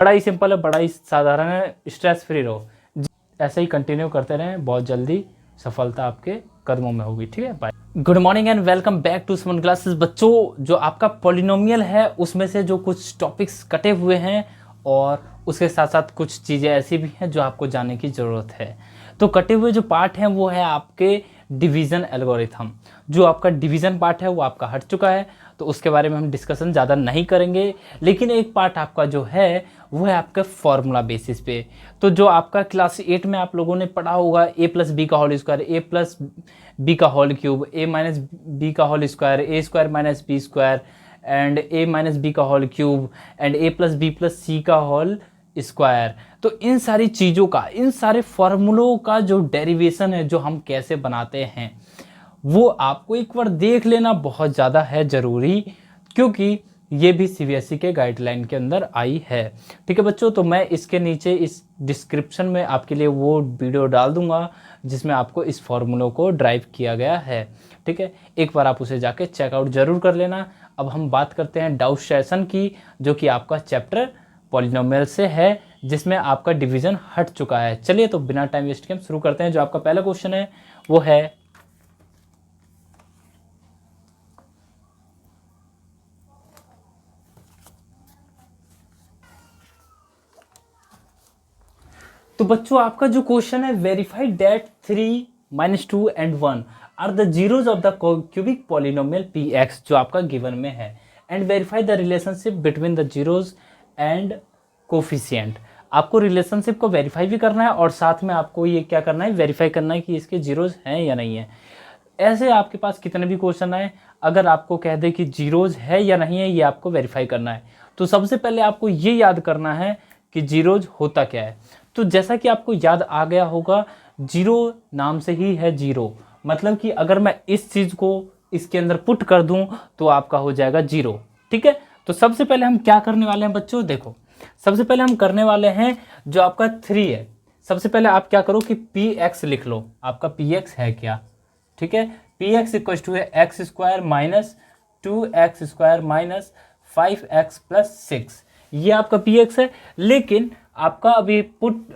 बड़ा ही सिंपल है, बड़ा ही साधारण है, स्ट्रेस फ्री रहो, ऐसे ही कंटिन्यू करते रहें, बहुत जल्दी सफलता आपके कदमों में होगी। ठीक है, bye. Good morning and welcome back to Suman classes. बच्चों, जो आपका पॉलिनोमियल है उसमें से जो कुछ टॉपिक्स कटे हुए हैं और उसके साथ साथ कुछ चीज़ें ऐसी भी हैं जो आपको जानने की ज़रूरत है। तो कटे हुए जो पार्ट हैं वो है आपके डिवीज़न एल्गोरिथम। जो आपका डिवीज़न पार्ट है वो आपका हट चुका है, तो उसके बारे में हम डिस्कशन ज़्यादा नहीं करेंगे। लेकिन एक पार्ट आपका जो है वो है आपका फॉर्मूला बेसिस पे। तो जो आपका क्लास 8 में आप लोगों ने पढ़ा होगा ए प्लस बी का whole square, A plus B का whole cube, A minus B का whole square, A square minus B square and A minus B का whole cube and A plus B plus C का whole square. तो इन सारी चीज़ों का, इन सारे फॉर्मूलों का जो डेरिवेशन है, जो हम कैसे बनाते हैं, वो आपको एक बार देख लेना बहुत ज़्यादा है ज़रूरी, क्योंकि ये भी सीबीएसई के गाइडलाइन के अंदर आई है। ठीक है बच्चों, तो मैं इसके नीचे इस डिस्क्रिप्शन में आपके लिए वो वीडियो डाल दूंगा जिसमें आपको इस फॉर्मूलों को ड्राइव किया गया है। ठीक है, एक बार आप उसे जाके चेकआउट ज़रूर कर लेना। अब हम बात करते हैं डाउट सेशन की, जो कि आपका चैप्टर पॉलिनोमियल से है, जिसमें आपका डिवीज़न हट चुका है। चलिए, तो बिना टाइम वेस्ट के हम शुरू करते हैं। जो आपका पहला क्वेश्चन है वो है, तो बच्चों आपका जो क्वेश्चन है, verify that 3, -2 and 1 are the zeros of the cubic polynomial px, जो आपका गिवन में है, and verify the relationship between the zeros and coefficient. आपको रिलेशनशिप को वेरीफाई भी करना है और साथ में आपको ये क्या करना है, वेरीफाई करना है कि इसके जीरोज हैं या नहीं है। ऐसे आपके पास कितने भी क्वेश्चन आए, अगर आपको कह दे कि जीरोज है या नहीं है, ये आपको वेरीफाई करना है। तो सबसे पहले आपको ये याद करना है कि जीरोज होता क्या है। तो जैसा कि आपको याद आ गया होगा, जीरो नाम से ही है जीरो, मतलब कि अगर मैं इस चीज़ को इसके अंदर पुट कर दूं तो आपका हो जाएगा जीरो। ठीक है, तो सबसे पहले हम क्या करने वाले हैं बच्चों, देखो सबसे पहले हम करने वाले हैं जो आपका 3 है। सबसे पहले आप क्या करो कि px लिख लो, आपका px है क्या। ठीक है, px इक्वल टू है x square minus 2x square minus 5x plus 6, ये आपका px है। लेकिन आपका अभी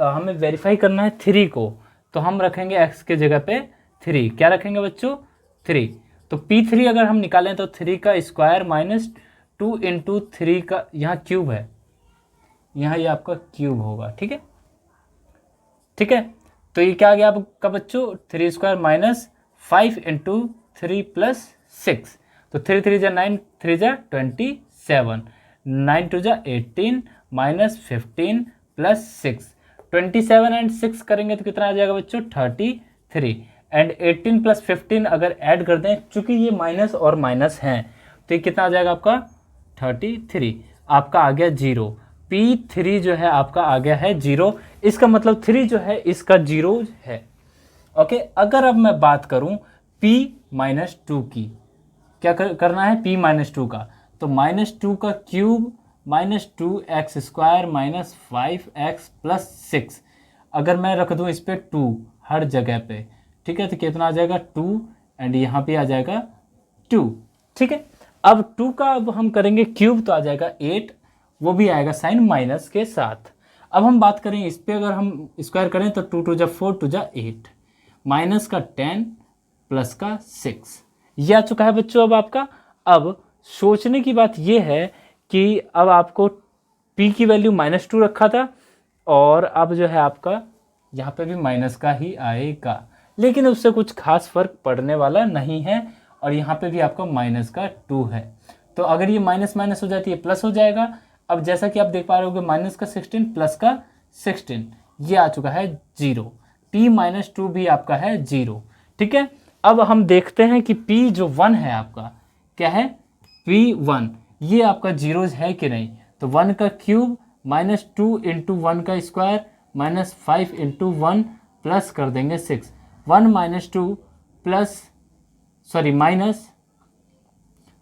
हमें वेरीफाई करना है 3 को, तो हम रखेंगे x के जगह पे 3। क्या रखेंगे बच्चों, 3। तो p3 अगर हम निकालें तो 3 का स्क्वायर माइनस 2 इंटू 3 का, यहाँ क्यूब है, यहाँ ये आपका क्यूब होगा। ठीक है, ठीक है, तो ये क्या आ गया आपका बच्चों, 3 स्क्वायर माइनस 5 इंटू 3 प्लस 6। तो 3 3 जा 9, 3 जा 27, 9 2 जा 18 माइनस 15 प्लस 6। 27 एंड 6 करेंगे तो कितना आ जाएगा बच्चों, 33। एंड 18 प्लस 15 अगर ऐड कर दें, चूंकि ये माइनस और माइनस हैं, तो ये कितना आ जाएगा आपका 33। आपका आ गया जीरो। P3 जो है आपका आ गया है जीरो। इसका मतलब 3 जो है इसका जीरो है। ओके, अगर अब मैं बात करूं P-2 की, क्या करना है P-2 का, तो -2 का cube minus 2x square minus 5x plus 6, अगर मैं रख दूं इस पर 2 हर जगह पे, ठीक है, तो कितना आ जाएगा 2 एंड यहाँ पे आ जाएगा 2। ठीक है, अब 2 का अब हम करेंगे क्यूब तो आ जाएगा 8, वो भी आएगा साइन माइनस के साथ। अब हम बात करें इस पे, अगर हम स्क्वायर करें तो 2 2 जा 4, 2 जा 8, माइनस का 10 प्लस का 6, ये आ चुका है बच्चों अब आपका। अब सोचने की बात ये है कि अब आपको p की वैल्यू -2 रखा था, और अब जो है आपका यहाँ पे भी माइनस का ही आएगा, लेकिन उससे कुछ खास फर्क पड़ने वाला नहीं है, और यहाँ पे भी आपका माइनस का 2 है। तो अगर ये माइनस माइनस हो जाती है प्लस हो जाएगा। अब जैसा कि आप देख पा रहे होगे, माइनस का 16 प्लस का 16, ये आ चुका है जीरो। P-2 भी आपका है जीरो। ठीक है, अब हम देखते हैं कि P जो 1 है आपका, क्या है P1, ये आपका जीरोज है कि नहीं। तो 1 का क्यूब -2 इंटू 1 का स्क्वायर माइनस 5 इंटू 1 प्लस कर देंगे 6, 1 -2 प्लस माइनस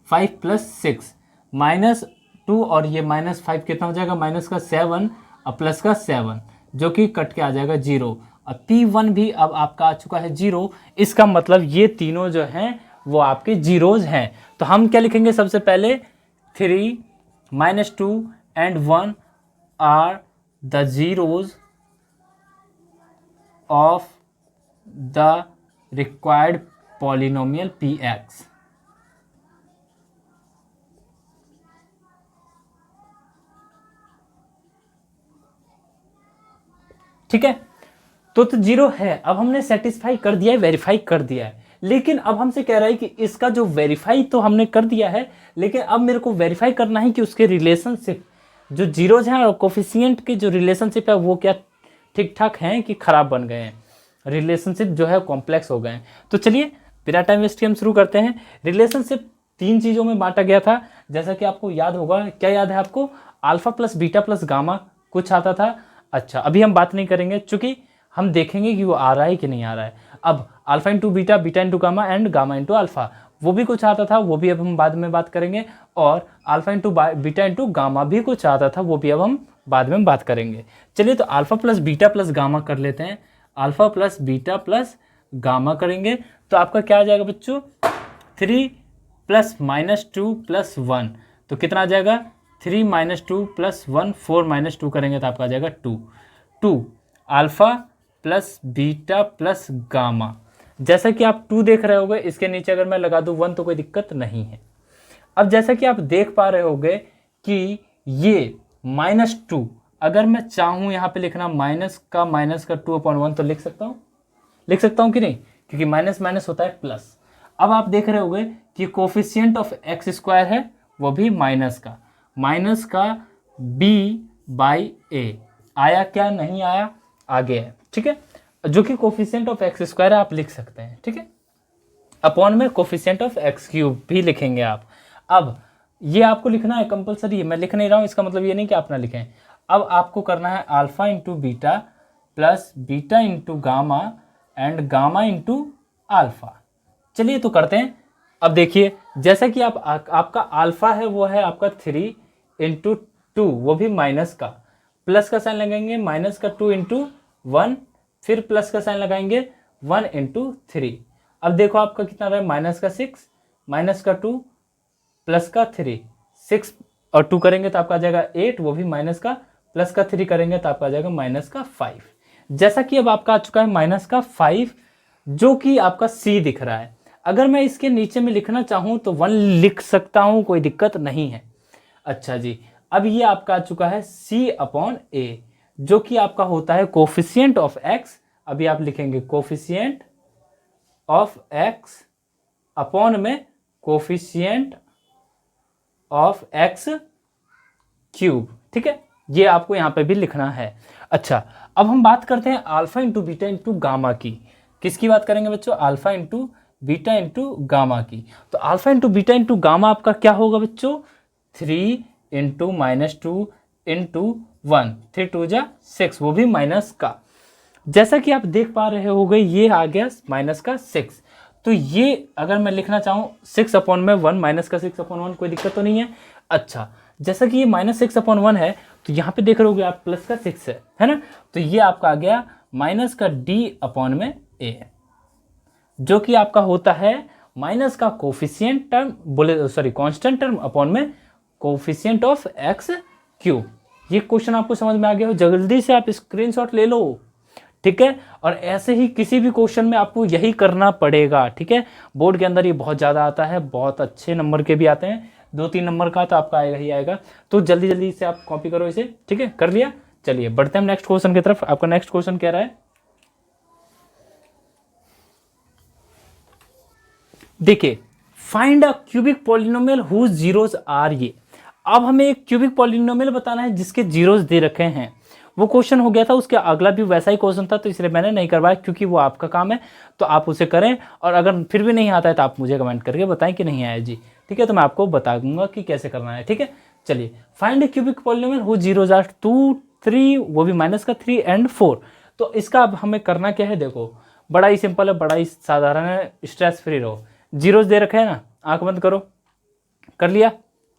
5 प्लस 6, -2 और ये -5 कितना हो जाएगा, माइनस का 7 और प्लस का 7, जो कि कट के आ जाएगा जीरो। अब P1 भी अब आपका आ चुका है जीरो। इसका मतलब ये तीनों जो हैं वो आपके जीरोज हैं। तो हम क्या लिखेंगे, सबसे पहले 3 -2 and 1 are the zeros of the required polynomial P X. ठीक है, तो जीरो है। अब हमने सेटिस्फाई कर दिया है, वेरीफाई कर दिया है, लेकिन अब हमसे कह रहा है कि इसका जो वेरीफाई तो हमने कर दिया है, लेकिन अब मेरे को वेरीफाई करना है कि उसके रिलेशनशिप जो जीरोज हैं और कोफिशिएंट के जो रिलेशनशिप है वो क्या ठीक ठाक हैं कि खराब बन गए हैं, रिलेशनशिप जो है कॉम्प्लेक्स हो गए हैं। तो चलिए बिना टाइम वेस्ट के हम शुरू करते हैं। रिलेशनशिप 3 चीज़ों में बांटा गया था, जैसा कि आपको याद होगा। क्या याद है आपको? Alpha plus beta plus gamma कुछ आता था। अच्छा, अभी हम बात नहीं करेंगे, चूंकि हम देखेंगे कि वो आ रहा है कि नहीं आ रहा है। अब alpha into beta, beta into gamma and gamma into alpha, वो भी कुछ आता था, वो भी अब हम बाद में बात करेंगे। और alpha into beta into gamma भी कुछ आता था, वो भी अब हम बाद में बात करेंगे। चलिए तो alpha plus beta plus gamma कर लेते हैं। Alpha plus beta plus gamma करेंगे तो आपका क्या आ जाएगा बच्चों? 3 प्लस माइनस 2 प्लस 1, तो कितना आ जाएगा? 3 माइनस 2 प्लस 1, 4 माइनस 2 करेंगे तो आपका आ जाएगा 2 alpha plus beta plus gamma. जैसा कि आप 2 देख रहे होगे, इसके नीचे अगर मैं लगा दूं 1 तो कोई दिक्कत नहीं है। अब जैसा कि आप देख पा रहे होगे कि ये -2, अगर मैं चाहूँ यहाँ पे लिखना माइनस का 2/1 तो लिख सकता हूँ कि नहीं? क्योंकि माइनस माइनस होता है प्लस। अब आप देख रहे होगे कि कोफिशिएंट ऑफ एक्स स्क्वायर है वो भी माइनस का b/a आया क्या? नहीं आया, आगे है। ठीक है, जो कि कोफिशिएंट ऑफ एक्स स्क्वायर आप लिख सकते हैं। ठीक है, अपॉन में कोफिशिएंट ऑफ एक्स क्यूब भी लिखेंगे आप। अब ये आपको लिखना है कंपलसरी है, मैं लिख नहीं रहा हूँ, इसका मतलब ये नहीं कि आप ना लिखें। अब आपको करना है alpha into beta plus beta into gamma and gamma into alpha. चलिए तो करते हैं। अब देखिए, जैसा कि आपका अल्फा है वो है आपका 3 इंटू 2, वो भी माइनस का, प्लस का साइन लगाएंगे, माइनस का 2 इंटू 1, फिर प्लस का साइन लगाएंगे 1 इंटू 3। अब देखो आपका कितना रहा है? माइनस का 6, माइनस का 2 प्लस का 3, 6 और 2 करेंगे तो आपका आ जाएगा 8, वो भी माइनस का, प्लस का 3 करेंगे तो आपका आ जाएगा माइनस का 5। जैसा कि अब आपका आ चुका है माइनस का 5, जो कि आपका सी दिख रहा है। अगर मैं इसके नीचे में लिखना चाहूँ तो 1 लिख सकता हूँ, कोई दिक्कत नहीं है। अच्छा जी, अब ये आपका आ चुका है c/a, जो कि आपका होता है कोफिशिएंट ऑफ एक्स। अभी आप लिखेंगे कोफिशिएंट ऑफ एक्स अपॉन में कोफिशिएंट ऑफ एक्स क्यूब। ठीक है, ये आपको यहाँ पे भी लिखना है। अच्छा, अब हम बात करते हैं alpha into beta into gamma की। किसकी बात करेंगे बच्चों? Alpha into beta into gamma की। तो alpha into beta into gamma आपका क्या होगा बच्चों? 3 इंटू -2 इंटू 1, 3 2 जा 6, वो भी माइनस का। जैसा कि आप देख पा रहे होगे ये आ गया माइनस का 6। तो ये अगर मैं लिखना चाहूँ 6/1, माइनस का 6/1, कोई दिक्कत तो नहीं है। अच्छा, जैसा कि ये -6/1 है तो यहाँ पे देख रहे होगे आप प्लस का 6 है ना? तो ये आपका आ गया माइनस का d/a, जो कि आपका होता है माइनस का coefficient term, constant term upon में कोफिशिएंट ऑफ एक्स क्यूब। ये क्वेश्चन आपको समझ में आ गया हो? जल्दी से आप स्क्रीनशॉट ले लो। ठीक है, और ऐसे ही किसी भी क्वेश्चन में आपको यही करना पड़ेगा। ठीक है, बोर्ड के अंदर ये बहुत ज़्यादा आता है, बहुत अच्छे नंबर के भी आते हैं, 2-3 नंबर का तो आपका आएगा ही आएगा। तो जल्दी जल्दी से आप कॉपी करो इसे। ठीक है, कर लिया? चलिए बढ़ते हैं नेक्स्ट क्वेश्चन की तरफ। आपका नेक्स्ट क्वेश्चन कह रहा है, देखिए, find a cubic polynomial whose zeros are ये। अब हमें एक क्यूबिक पॉलिनोमियल बताना है जिसके जीरोज दे रखे हैं। वो क्वेश्चन हो गया था, उसके अगला भी वैसा ही क्वेश्चन था, तो इसलिए मैंने नहीं करवाया, क्योंकि वो आपका काम है तो आप उसे करें। और अगर फिर भी नहीं आता है तो आप मुझे कमेंट करके बताएं कि नहीं आया जी। ठीक है, तो मैं आपको बता दूंगा कि कैसे करना है। ठीक है, चलिए, find a cubic polynomial whose zeros are 2, 3, वो भी माइनस का 3 एंड 4। तो इसका अब हमें करना क्या है? देखो, बड़ा ही सिंपल है, बड़ा ही साधारण है, स्ट्रेस फ्री रहो। जीरोज दे रखे हैं ना, आंख बंद करो। कर लिया?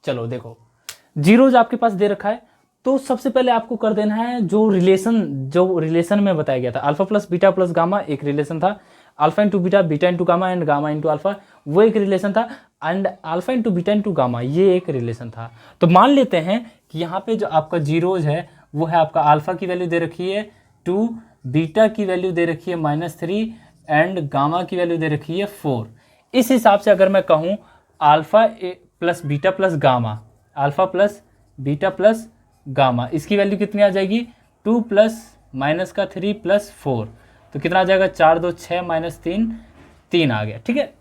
चलो देखो, जीरोज आपके पास दे रखा है, तो सबसे पहले आपको कर देना है जो रिलेशन में बताया गया था, alpha plus beta plus gamma एक रिलेशन था, alpha into beta, beta into gamma and gamma into alpha वो एक रिलेशन था, and alpha into beta into gamma ये एक रिलेशन था। तो मान लेते हैं कि यहाँ पे जो आपका जीरोज है वो है आपका अल्फ़ा की वैल्यू दे रखी है 2, बीटा की वैल्यू दे रखी है -3 एंड गामा की वैल्यू दे रखी है 4। इस हिसाब से अगर मैं कहूँ alpha plus beta plus gamma, alpha plus beta plus gamma, इसकी वैल्यू कितनी आ जाएगी 2 प्लस -3 प्लस 4, तो कितना आ जाएगा 4 2 6 -3 3 आ गया। ठीक है,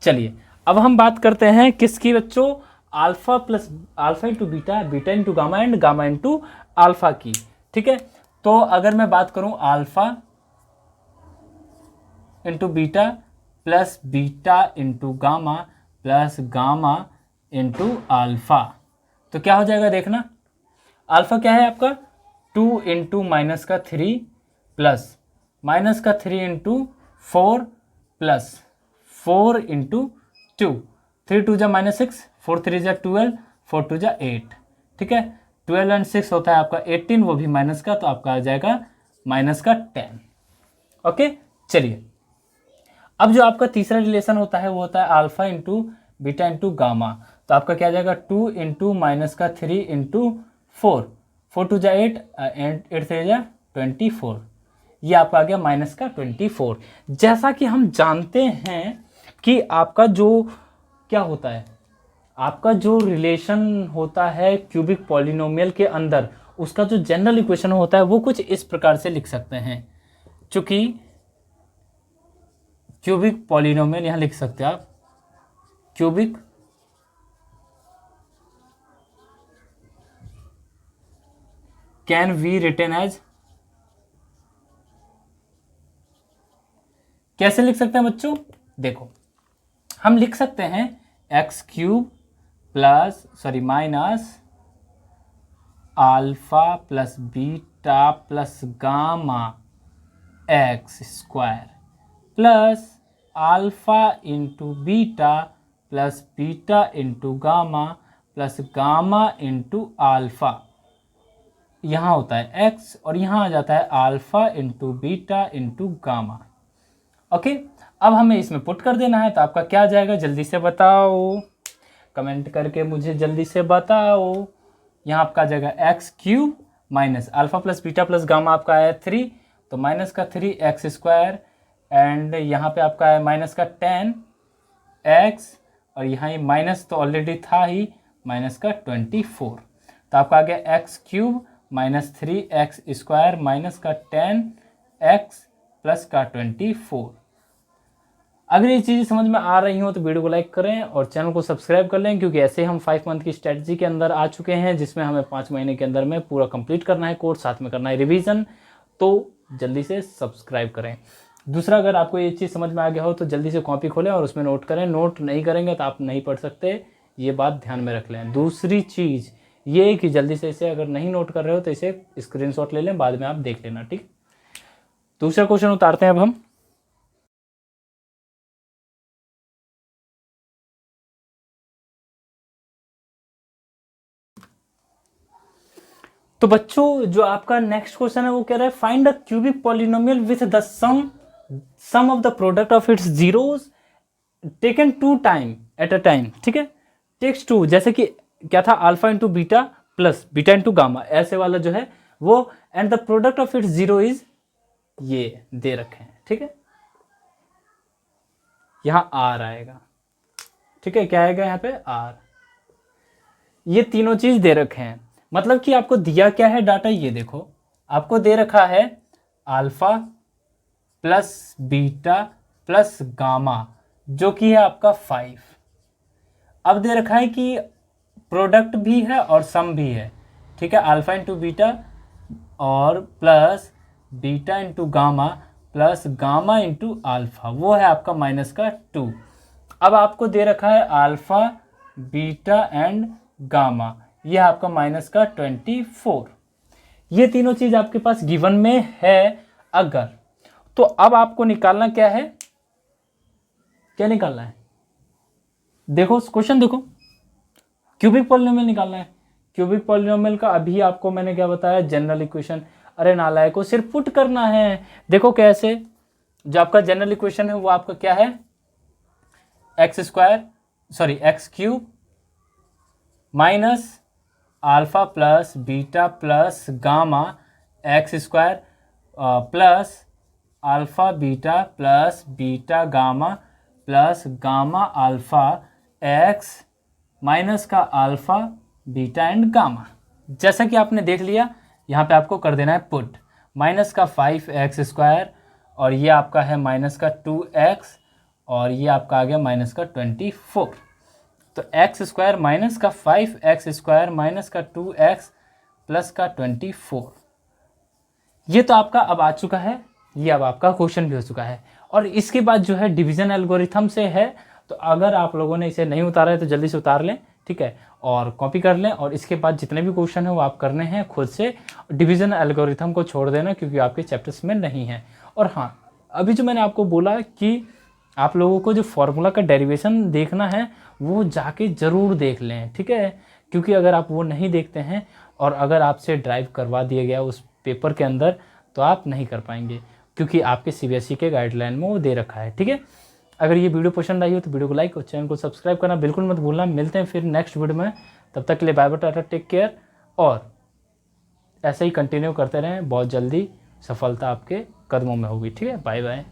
चलिए अब हम बात करते हैं किसकी बच्चों, alpha plus alpha into beta, beta into gamma and gamma into alpha की। ठीक है, तो अगर मैं बात करूं alpha into beta plus beta into gamma plus gamma into alpha, तो क्या हो जाएगा देखना, अल्फ़ा क्या है आपका 2 into -3 plus -3 into 4 plus 4 into 2, 3 2 जा -6, 4 3 जा 12, 4 2 जा 8। ठीक है, 12 एंड 6 होता है आपका 18, वो भी माइनस का, तो आपका आ जाएगा -10। ओके, चलिए अब जो आपका तीसरा रिलेशन होता है वो होता है alpha into beta into gamma, तो आपका क्या आ जाएगा 2 इंटू -3 इंटू 4, 4 2 जा 8 एंड 8 3 जा 24, ये आपका आ गया -24। जैसा कि हम जानते हैं कि आपका जो क्या होता है, आपका जो रिलेशन होता है क्यूबिक पॉलिनोमियल के अंदर, उसका जो जनरल इक्वेशन होता है वो कुछ इस प्रकार से लिख सकते हैं। चूंकि क्यूबिक पॉलिनोमियल यहां लिख सकते हैं आप, cubic can be written as, कैसे लिख सकते हैं बच्चों, देखो हम लिख सकते हैं x³ plus minus alpha plus beta plus gamma x² plus alpha into beta plus beta into gamma plus gamma into alpha, यहाँ होता है x और यहाँ आ जाता है alpha into beta into gamma. Okay, अब हमें इसमें पुट कर देना है, तो आपका क्या आ जाएगा जल्दी से बताओ, कमेंट करके मुझे जल्दी से बताओ। यहाँ आपका आ जाएगा x³ minus alpha plus beta plus gamma आपका आया 3, तो -3x² एंड यहाँ पे आपका है -10x और यहाँ ये माइनस तो ऑलरेडी था ही -24, तो आपका आ गया x³ -3x² -10x प्लस 24। अगर ये चीज़ें समझ में आ रही हो तो वीडियो को लाइक करें और चैनल को सब्सक्राइब कर लें, क्योंकि ऐसे हम 5 मंथ की स्ट्रेटजी के अंदर आ चुके हैं जिसमें हमें 5 महीने के अंदर में पूरा कंप्लीट करना है कोर्स, साथ में करना है रिवीजन, तो जल्दी से सब्सक्राइब करें। दूसरा, अगर आपको ये चीज़ समझ में आ गया हो तो जल्दी से कॉपी खोलें और उसमें नोट करें, नोट नहीं करेंगे तो आप नहीं पढ़ सकते, ये बात ध्यान में रख लें। दूसरी चीज़ ये कि जल्दी से इसे अगर नहीं नोट कर रहे हो तो इसे स्क्रीनशॉट ले लें, बाद में आप देख लेना। ठीक, दूसरा क्वेश्चन उतारते हैं अब हम। तो बच्चों जो आपका नेक्स्ट क्वेश्चन है वो कह रहा है find a cubic polynomial with the sum of the product of its zeros taken 2 time at a time. ठीक है, टेक्स 2, जैसे कि क्या था alpha into beta plus beta into gamma, ऐसे वाला जो है वो, and the product of its zeros is, ये दे रखे हैं। ठीक है, यहां आर आएगा। ठीक है, क्या आएगा यहाँ पे आर, ये तीनों चीज दे रखे हैं, मतलब कि आपको दिया क्या है डाटा, ये देखो आपको दे रखा है alpha plus beta plus gamma जो कि है आपका 5। अब दे रखा है कि प्रोडक्ट भी है और सम भी है। ठीक है, अल्फा इंटू बीटा और plus beta into gamma plus gamma into alpha, वो है आपका -2। अब आपको दे रखा है अल्फा बीटा एंड गामा, ये आपका -24। ये तीनों चीज आपके पास गिवन में है अगर, तो अब आपको निकालना क्या है, क्या निकालना है, देखो क्वेश्चन देखो, क्यूबिक पॉलिनोमियल निकालना है। क्यूबिक पॉलिनोमियल का अभी आपको मैंने क्या बताया, जनरल इक्वेशन, अरे नालायक को सिर्फ पुट करना है। देखो कैसे, जो आपका जनरल इक्वेशन है वो आपका क्या है, x³ minus alpha plus beta plus gamma x square plus alpha beta plus beta gamma plus gamma alpha x minus का अल्फ़ा बीटा एंड गामा। जैसा कि आपने देख लिया, यहाँ पे आपको कर देना है पुट माइनस का 5x स्क्वायर और ये आपका है माइनस का 2x और ये आपका आ गया माइनस का 24। तो एक्स स्क्वायर माइनस का 5x स्क्वायर माइनस का 2x प्लस का 24, ये तो आपका अब आ चुका है, ये अब आपका क्वेश्चन भी हो चुका है। और इसके बाद जो है डिवीजन एल्गोरिथम से है, तो अगर आप लोगों ने इसे नहीं उतारा है तो जल्दी से उतार लें, ठीक है, और कॉपी कर लें। और इसके बाद जितने भी क्वेश्चन है वो आप करने हैं खुद से, डिवीजन एल्गोरिथम को छोड़ देना क्योंकि आपके चैप्टर्स में नहीं है। और हाँ, अभी जो मैंने आपको बोला कि आप लोगों को जो फॉर्मूला का डेरिवेशन देखना है वो जाके ज़रूर देख लें, ठीक है, क्योंकि अगर आप वो नहीं देखते हैं और अगर आपसे ड्राइव करवा दिया गया उस पेपर के अंदर तो आप नहीं कर पाएंगे, क्योंकि आपके सीबीएसई के गाइडलाइन में वो दे रखा है, ठीक है। अगर ये वीडियो पसंद आई हो तो वीडियो को लाइक और चैनल को सब्सक्राइब करना बिल्कुल मत भूलना। मिलते हैं फिर नेक्स्ट वीडियो में, तब तक के लिए bye bye, tata, take care. और ऐसे ही कंटिन्यू करते रहें, बहुत जल्दी सफलता आपके कदमों में होगी, ठीक है। Bye bye.